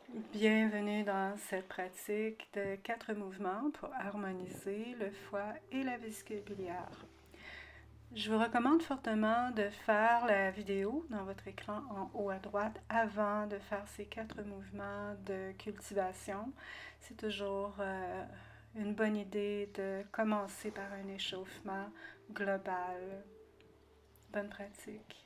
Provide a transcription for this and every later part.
Bienvenue dans cette pratique de 4 mouvements pour harmoniser le foie et la vessie biliaire. Je vous recommande fortement de faire la vidéo dans votre écran en haut à droite avant de faire ces 4 mouvements de cultivation. C'est toujours une bonne idée de commencer par un échauffement global. Bonne pratique.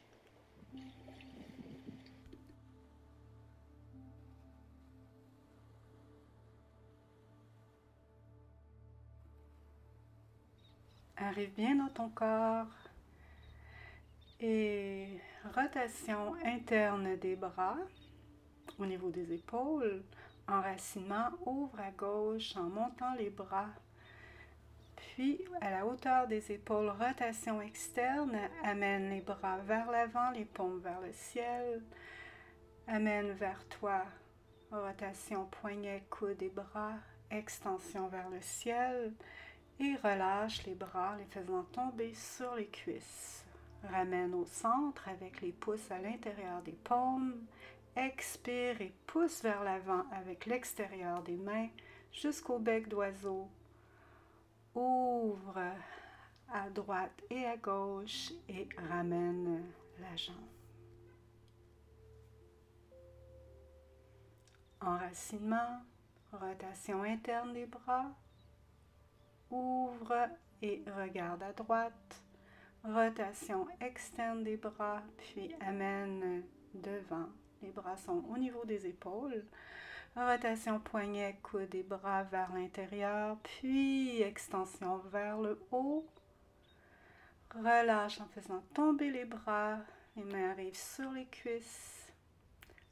Arrive bien dans ton corps et rotation interne des bras au niveau des épaules. Enracinement, ouvre à gauche en montant les bras. Puis, à la hauteur des épaules, rotation externe, amène les bras vers l'avant, les paumes vers le ciel. Amène vers toi, rotation poignet, coude et bras, extension vers le ciel. Et relâche les bras, les faisant tomber sur les cuisses. Ramène au centre avec les pouces à l'intérieur des paumes. Expire et pousse vers l'avant avec l'extérieur des mains jusqu'au bec d'oiseau. Ouvre à droite et à gauche et ramène la jambe. Enracinement, rotation interne des bras. Ouvre et regarde à droite. Rotation externe des bras, puis amène devant. Les bras sont au niveau des épaules. Rotation poignet, coude et bras vers l'intérieur, puis extension vers le haut. Relâche en faisant tomber les bras. Les mains arrivent sur les cuisses.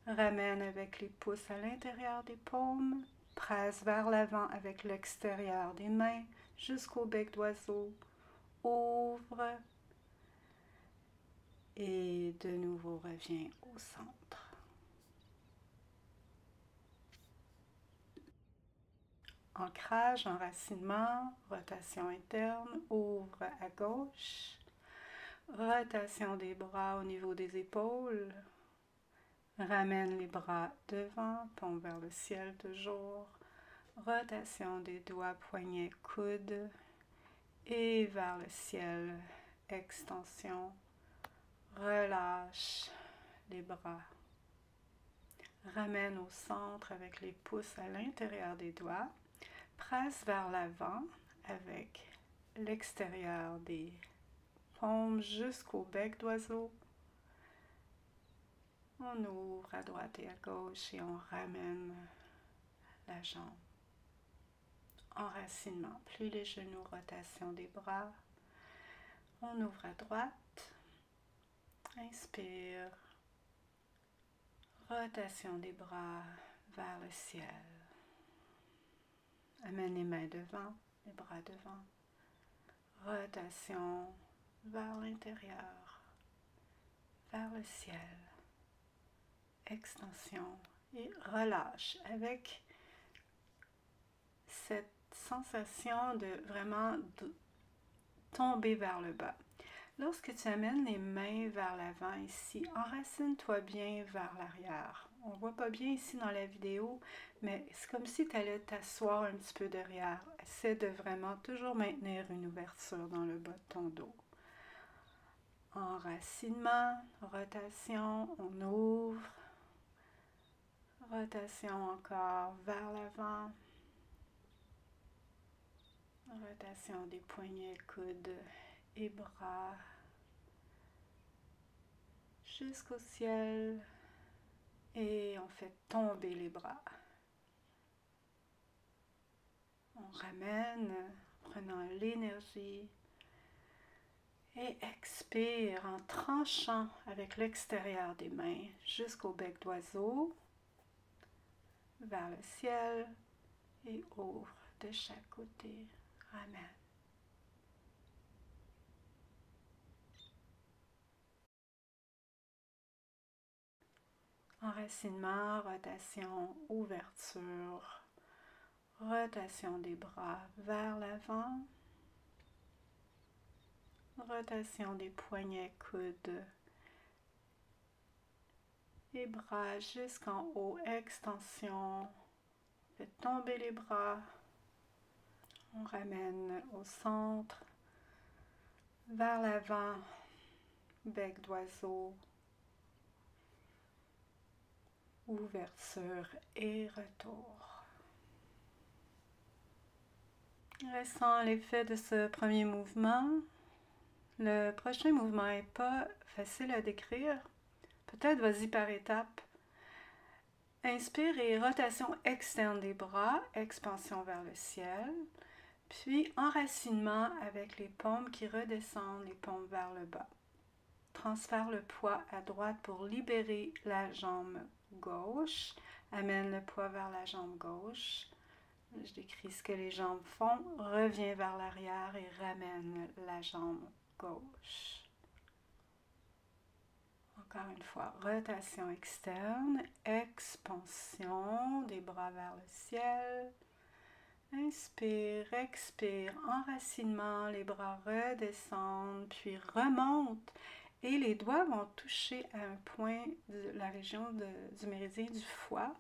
Ramène avec les pouces à l'intérieur des paumes. Presse vers l'avant avec l'extérieur des mains jusqu'au bec d'oiseau. Ouvre. Et de nouveau, reviens au centre. Ancrage, enracinement, rotation interne, ouvre à gauche. Rotation des bras au niveau des épaules. Ramène les bras devant, paume vers le ciel toujours. Rotation des doigts, poignets, coudes. Et vers le ciel, extension. Relâche les bras. Ramène au centre avec les pouces à l'intérieur des doigts. Presse vers l'avant avec l'extérieur des paumes jusqu'au bec d'oiseau. On ouvre à droite et à gauche et on ramène la jambe. Enracinement, plie les genoux, rotation des bras. On ouvre à droite. Inspire. Rotation des bras vers le ciel. Amène les mains devant, les bras devant. Rotation vers l'intérieur, vers le ciel. Extension et relâche avec cette sensation de vraiment tomber vers le bas. Lorsque tu amènes les mains vers l'avant ici, enracine-toi bien vers l'arrière. On ne voit pas bien ici dans la vidéo, mais c'est comme si tu allais t'asseoir un petit peu derrière. Essaie de vraiment toujours maintenir une ouverture dans le bas de ton dos. Enracinement, rotation, on ouvre. Rotation encore vers l'avant. Rotation des poignets, coudes et bras jusqu'au ciel. Et on fait tomber les bras. On ramène, prenant l'énergie. Et expire en tranchant avec l'extérieur des mains jusqu'au bec d'oiseau, vers le ciel et ouvre de chaque côté. Ramène. Enracinement, rotation, ouverture, rotation des bras vers l'avant, rotation des poignets, coudes Les bras jusqu'en haut, extension. Faites tomber les bras. On ramène au centre, vers l'avant, bec d'oiseau, ouverture et retour. Ressent l'effet de ce premier mouvement. Le prochain mouvement n'est pas facile à décrire. Peut-être vas-y par étapes. Inspire et rotation externe des bras, expansion vers le ciel. Puis enracinement avec les paumes qui redescendent, les paumes vers le bas. Transfère le poids à droite pour libérer la jambe gauche. Amène le poids vers la jambe gauche. Je décris ce que les jambes font. Reviens vers l'arrière et ramène la jambe gauche. Encore une fois, rotation externe, expansion des bras vers le ciel. Inspire, expire, enracinement, les bras redescendent, puis remontent. Et les doigts vont toucher à un point de la région du méridien du foie.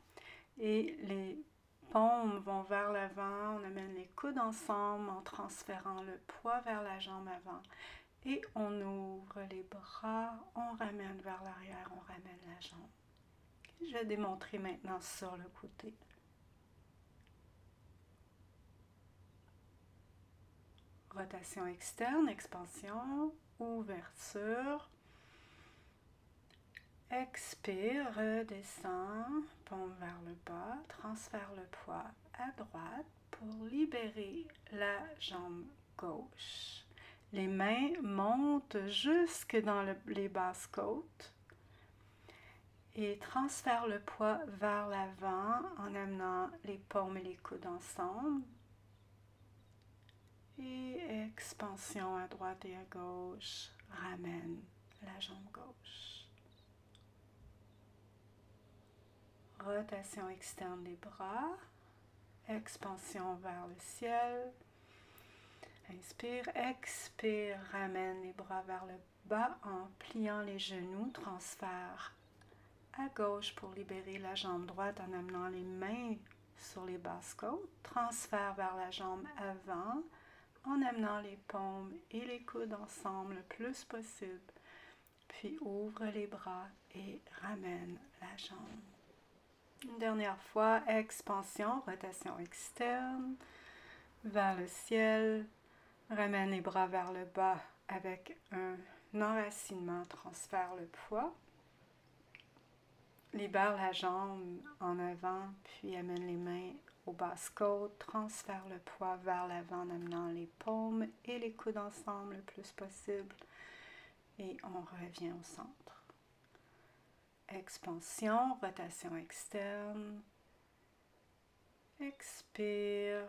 Et les paumes vont vers l'avant, on amène les coudes ensemble en transférant le poids vers la jambe avant. Et on ouvre les bras, on ramène vers l'arrière, on ramène la jambe. Je vais démontrer maintenant sur le côté. Rotation externe, expansion, ouverture. Expire, redescend, paume vers le bas, transfère le poids à droite pour libérer la jambe gauche. Les mains montent jusque dans les basses côtes et transfère le poids vers l'avant en amenant les paumes et les coudes ensemble. Et expansion à droite et à gauche, ramène la jambe gauche. Rotation externe des bras, expansion vers le ciel. Inspire, expire, ramène les bras vers le bas en pliant les genoux, transfert à gauche pour libérer la jambe droite en amenant les mains sur les basses côtes, transfert vers la jambe avant en amenant les paumes et les coudes ensemble le plus possible, puis ouvre les bras et ramène la jambe. Une dernière fois, expansion, rotation externe, vers le ciel, ramène les bras vers le bas avec un enracinement, transfère le poids, libère la jambe en avant, puis amène les mains aux basses côtes, transfère le poids vers l'avant en amenant les paumes et les coudes ensemble le plus possible et on revient au centre. Expansion, rotation externe, expire,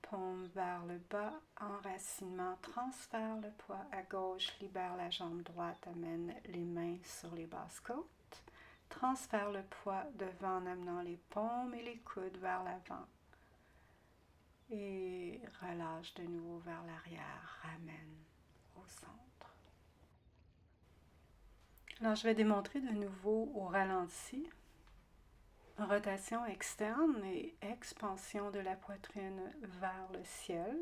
paume vers le bas, enracinement, transfère le poids à gauche, libère la jambe droite, amène les mains sur les basses côtes, transfère le poids devant en amenant les paumes et les coudes vers l'avant et relâche de nouveau vers l'arrière, ramène au centre. Alors je vais démontrer de nouveau au ralenti. Rotation externe et expansion de la poitrine vers le ciel.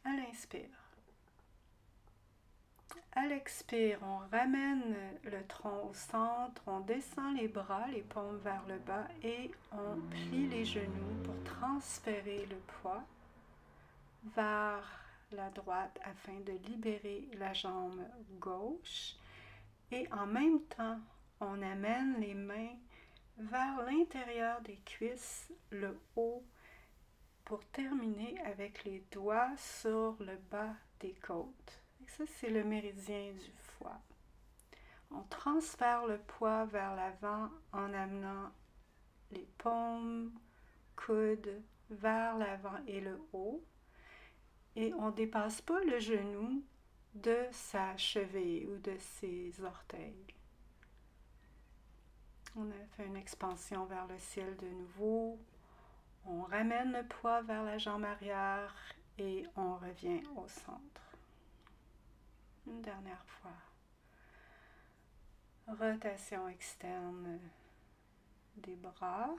À l'inspire. À l'expire, on ramène le tronc au centre, on descend les bras, les paumes vers le bas et on plie les genoux pour transférer le poids vers la droite afin de libérer la jambe gauche. Et en même temps, on amène les mains vers l'intérieur des cuisses, le haut, pour terminer avec les doigts sur le bas des côtes. Et ça, c'est le méridien du foie. On transfère le poids vers l'avant en amenant les paumes, coudes vers l'avant et le haut. Et on ne dépasse pas le genou de sa cheville ou de ses orteils. On a fait une expansion vers le ciel de nouveau. On ramène le poids vers la jambe arrière et on revient au centre. Une dernière fois. Rotation externe des bras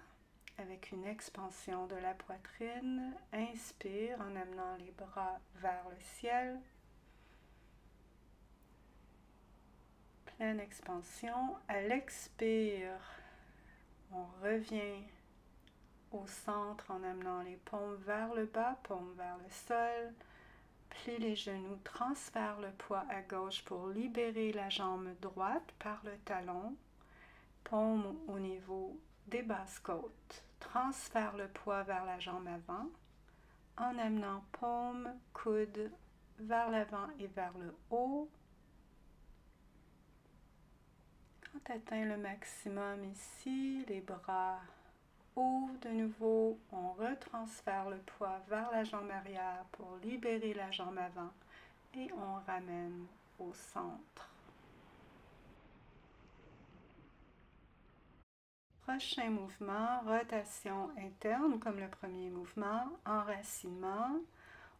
avec une expansion de la poitrine. Inspire en amenant les bras vers le ciel. Pleine expansion. À l'expire, on revient au centre en amenant les paumes vers le bas, paumes vers le sol. Plie les genoux, transfère le poids à gauche pour libérer la jambe droite par le talon. Paume au niveau des basses côtes. Transfère le poids vers la jambe avant en amenant paume, coude vers l'avant et vers le haut. Quand tu atteins le maximum ici, les bras ouvrent de nouveau. On retransfère le poids vers la jambe arrière pour libérer la jambe avant et on ramène au centre. Prochain mouvement, rotation interne comme le premier mouvement, enracinement.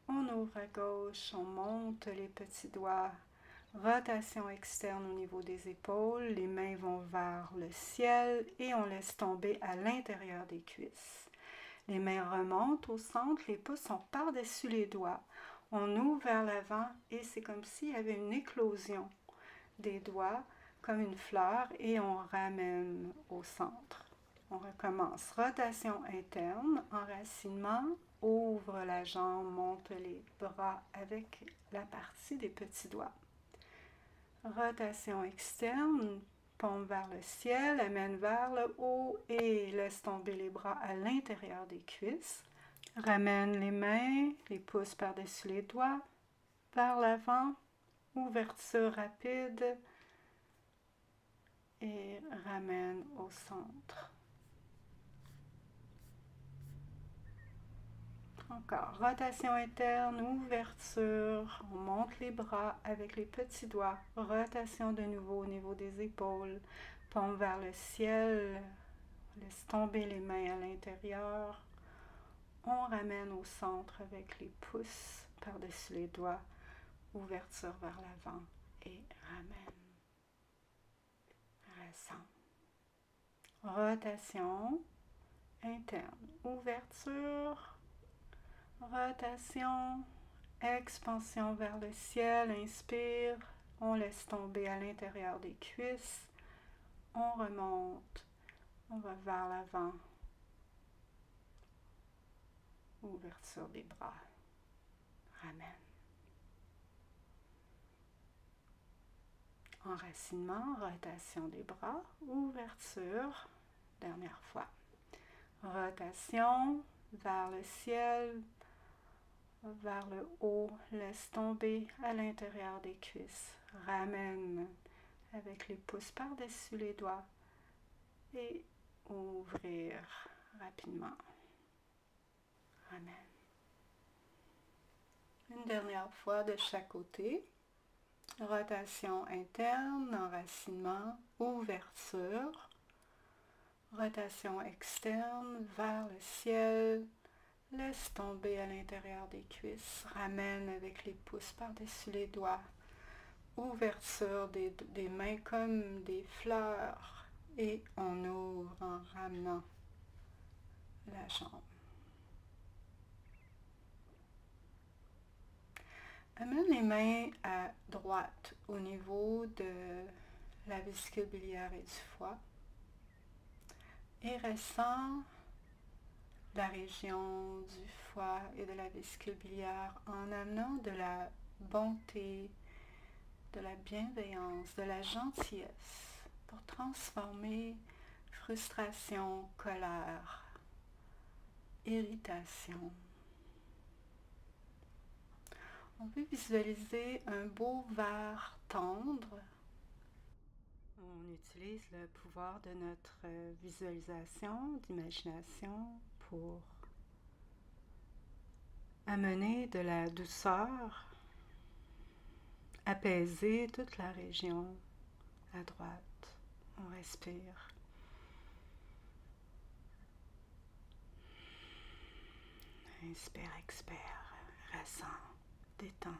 On ouvre à gauche, on monte les petits doigts. Rotation externe au niveau des épaules, les mains vont vers le ciel et on laisse tomber à l'intérieur des cuisses. Les mains remontent au centre, les pouces sont par-dessus les doigts. On ouvre vers l'avant et c'est comme s'il y avait une éclosion des doigts comme une fleur et on ramène au centre. On recommence. Rotation interne, enracinement, ouvre la jambe, monte les bras avec la partie des petits doigts. Rotation externe, paume vers le ciel, amène vers le haut et laisse tomber les bras à l'intérieur des cuisses. Ramène les mains, les pouces par-dessus les doigts, vers l'avant, ouverture rapide et ramène au centre. Encore, rotation interne, ouverture, on monte les bras avec les petits doigts, rotation de nouveau au niveau des épaules, paume vers le ciel, laisse tomber les mains à l'intérieur, on ramène au centre avec les pouces par-dessus les doigts, ouverture vers l'avant et ramène, redescend. Rotation interne, ouverture, rotation, expansion vers le ciel, inspire, on laisse tomber à l'intérieur des cuisses, on remonte, on va vers l'avant, ouverture des bras, ramène. Enracinement, rotation des bras, ouverture, dernière fois. Rotation vers le ciel, vers le haut, laisse tomber à l'intérieur des cuisses. Ramène avec les pouces par-dessus les doigts et ouvrir rapidement. Ramène. Une dernière fois de chaque côté. Rotation interne, enracinement, ouverture. Rotation externe vers le ciel. Laisse tomber à l'intérieur des cuisses. Ramène avec les pouces par-dessus les doigts. Ouverture des mains comme des fleurs. Et on ouvre en ramenant la jambe. Amène les mains à droite au niveau de la vésicule biliaire et du foie. Et ressens la région du foie et de la vésicule biliaire en amenant de la bonté, de la bienveillance, de la gentillesse pour transformer frustration, colère, irritation. On peut visualiser un beau verre tendre. On utilise le pouvoir de notre visualisation, d'imagination pour amener de la douceur, apaiser toute la région à droite. On respire. Inspire, expire, ressens, détends.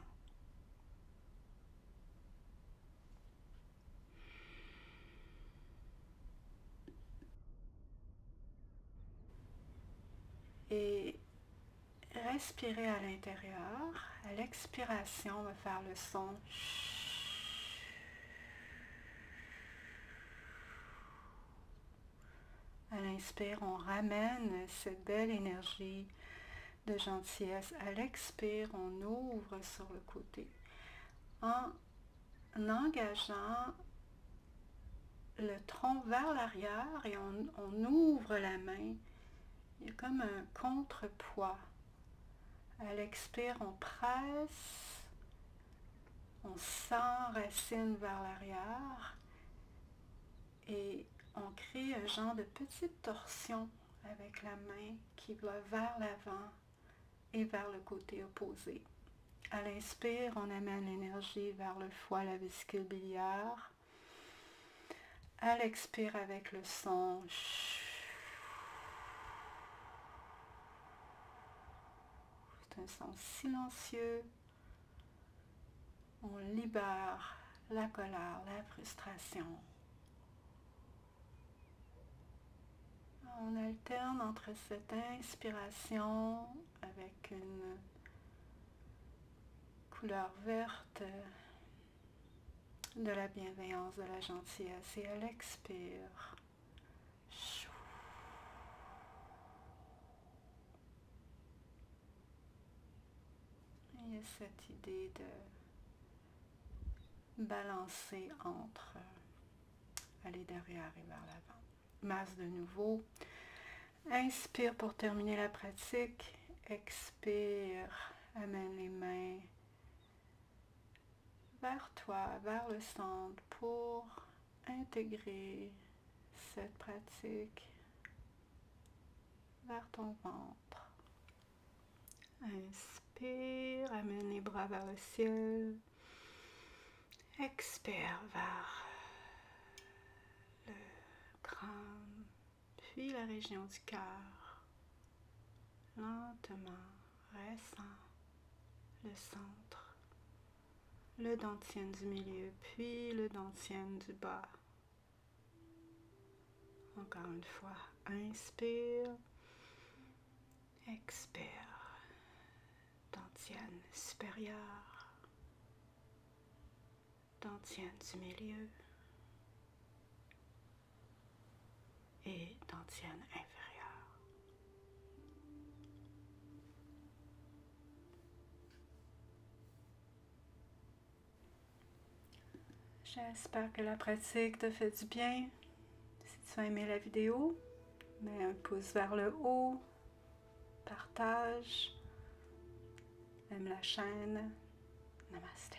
respirer à l'intérieur. À l'expiration, on va faire le son. À l'inspire, on ramène cette belle énergie de gentillesse. À l'expire, on ouvre sur le côté. En engageant le tronc vers l'arrière et on ouvre la main. Il y a comme un contrepoids. À l'expire, on presse, on s'enracine vers l'arrière et on crée un genre de petite torsion avec la main qui va vers l'avant et vers le côté opposé. À l'inspire, on amène l'énergie vers le foie, la vésicule biliaire. À l'expire, avec le son, c'est un son silencieux. On libère la colère, la frustration. On alterne entre cette inspiration avec une couleur verte de la bienveillance, de la gentillesse, et à l'expire, il y a cette idée de balancer entre aller derrière et vers l'avant. Masse de nouveau. Inspire pour terminer la pratique. Expire, amène les mains vers toi, vers le centre pour intégrer cette pratique vers ton ventre. Inspire, amène les bras vers le ciel. Expire vers le crâne, puis la région du cœur. Lentement, ressens le centre, le dantian du milieu, puis le dantian du bas. Encore une fois, inspire, expire, dantian supérieur, dantian du milieu et dantian inférieur. J'espère que la pratique te fait du bien. Si tu as aimé la vidéo, mets un pouce vers le haut, partage, aime la chaîne. Namaste.